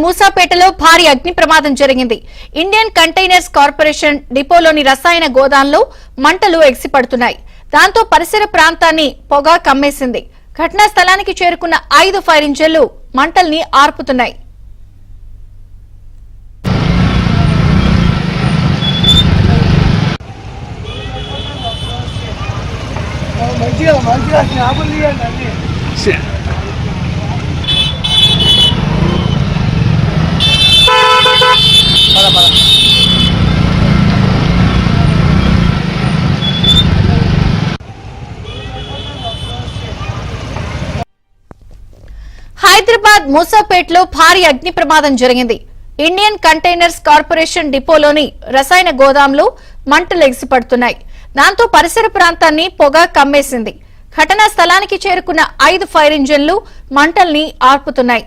మూసాపేటలో భారీ అగ్ని ప్రమాదం జరిగింది. ఇండియన్ కంటైనర్స్ కార్పొరేషన్ డిపోలోని రసాయన గోదాంలో మంటలు ఎగిసిపడుతున్నాయి. దాంతో పరిసర ప్రాంతాన్ని పొగ కమ్మేసింది. ఘటనా స్థలానికి చేరుకున్న 5 ఫైర్ ఇంజన్లు మంటల్ని ఆర్పుతున్నాయి. హైదరాబాద్ మూసాపేటలో భారీ అగ్ని ప్రమాదం జరిగింది. ఇండియన్ కంటైనర్స్ కార్పొరేషన్ డిపోలోని రసాయన గోదాంలో మంటలు ఎగిసిపడుతున్నాయి. దాంతో పరిసర ప్రాంతాన్ని పొగ కమ్మేసింది. ఘటనా స్థలానికి చేరుకున్న 5 ఫైర్ ఇంజన్లు మంటల్ని ఆర్పుతున్నాయి.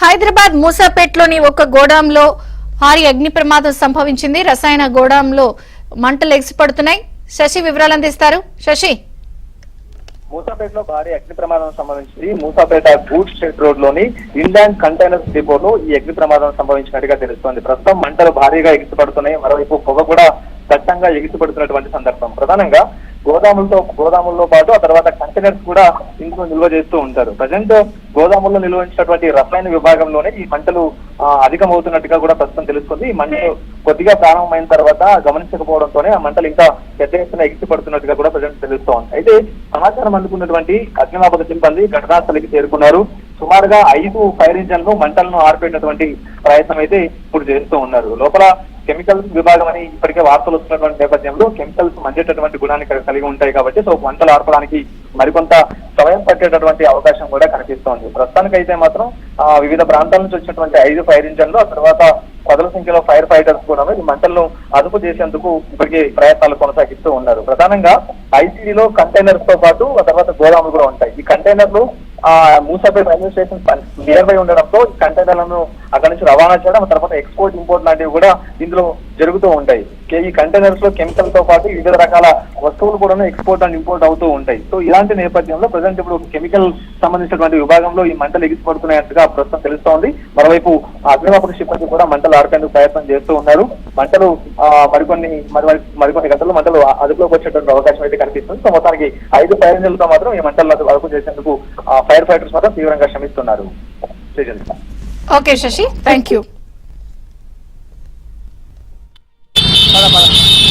హైదరాబాద్ మూసాపేటలోని ఒక గోడాంలో భారీ అగ్ని ప్రమాదం సంభవించింది. రసాయన గోడాంలో మంటలు ఎగిసిపడుతున్నాయి. శశి వివరాలు అందిస్తారు. శశి, మూసాపేటలో భారీ అగ్ని ప్రమాదం సంభవించింది. మూసాపేట గూడ్స్ షెడ్ రోడ్ లోని ఇండియన్ కంటైనర్స్ డిపోలో ఈ అగ్ని ప్రమాదం సంభవించినట్టుగా తెలుస్తోంది. ప్రస్తుతం మంటలు భారీగా ఎగిసిపడుతున్నాయి. మరోవైపు పొగ కూడా దట్టంగా ఎగిసిపడుతున్నటువంటి సందర్భం. ప్రధానంగా గోదాముల్లో పాటు ఆ తర్వాత కంటైనర్స్ కూడా ఇందులో నిల్వ చేస్తూ ఉంటారు. ప్రజెంట్ గోదాముల్లో నిల్వ ఉంచినటువంటి రసాయన విభాగంలోనే ఈ మంటలు అధికమవుతున్నట్టుగా కూడా ప్రస్తుతం తెలుస్తుంది. ఈ మంటలు కొద్దిగా ప్రారంభమైన తర్వాత గమనించకపోవడంతోనే ఆ మంటలు ఇంకా పెద్ద ఎత్తున ఎగిసిపడుతున్నట్టుగా కూడా ప్రజెంట్ తెలుస్తోంది. అయితే సమాచారం అందుకున్నటువంటి అగ్నిమాపక సిబ్బంది ఘటనా స్థలికి చేరుకున్నారు. సుమారుగా 5 ఫైర్ ఇంజన్లు మంటలను ఆర్పేటటువంటి ప్రయత్నం అయితే ఇప్పుడు చేస్తూ ఉన్నారు. లోపల కెమికల్స్ విభాగం అని ఇప్పటికే వార్తలు వస్తున్నటువంటి నేపథ్యంలో కెమికల్స్ మండేటటువంటి గుణాన్ని కలిగి ఉంటాయి కాబట్టి సో మంటలు ఆర్పడానికి మరికొంత సమయం పట్టేటటువంటి అవకాశం కూడా కనిపిస్తోంది. ప్రస్తుతానికైతే మాత్రం వివిధ ప్రాంతాల నుంచి వచ్చినటువంటి 5 ఫైర్ ఇంజన్లు, ఆ తర్వాత పదుల సంఖ్యలో ఫైర్ ఫైటర్స్ కూడా ఈ మంటలను అదుపు చేసేందుకు ఇప్పటికే ప్రయత్నాలు కొనసాగిస్తూ ఉన్నారు. ప్రధానంగా ఐసీడీలో కంటైనర్స్ తో పాటు ఆ తర్వాత గోదాములు కూడా ఉంటాయి. ఈ కంటైనర్లు Moosapet railway station near by ఉండడంతో ఈ కంటైనర్లను అక్కడి నుంచి రవాణా చేయడం, ఆ తర్వాత ఎక్స్పోర్ట్ ఇంపోర్ట్ లాంటివి కూడా ఇందులో జరుగుతూ ఉంటాయి. ఈ కంటైనర్స్ లో కెమికల్ తో పాటు వివిధ రకాల వస్తువులు కూడా ఎక్స్పోర్ట్ అండ్ ఇంపోర్ట్ అవుతూ ఉంటాయి. సో ఇలాంటి నేపథ్యంలో ప్రజెంట్ ఇప్పుడు కెమికల్ సంబంధించినటువంటి విభాగంలో ఈ మంటలు ఎగిసిపడుతున్నట్టుగా ప్రస్తుతం తెలుస్తోంది. మరోవైపు అగ్నిమాపక సిబ్బంది కూడా మంటలు ఆర్పేందుకు ప్రయత్నం చేస్తూ ఉన్నారు. మంటలు మరికొన్ని గంటల్లో మంటలు అదుపులోకి వచ్చేటువంటి అవకాశం అయితే కనిపిస్తుంది. సో మొత్తానికి 5 ఫైర్ ఇంజన్లతో మాత్రం ఈ మంటలను అదుపు చేసేందుకు ఫైర్ ఫైటర్స్ మాత్రం తీవ్రంగా శ్రమిస్తున్నారు. Okay Sashi, thank you.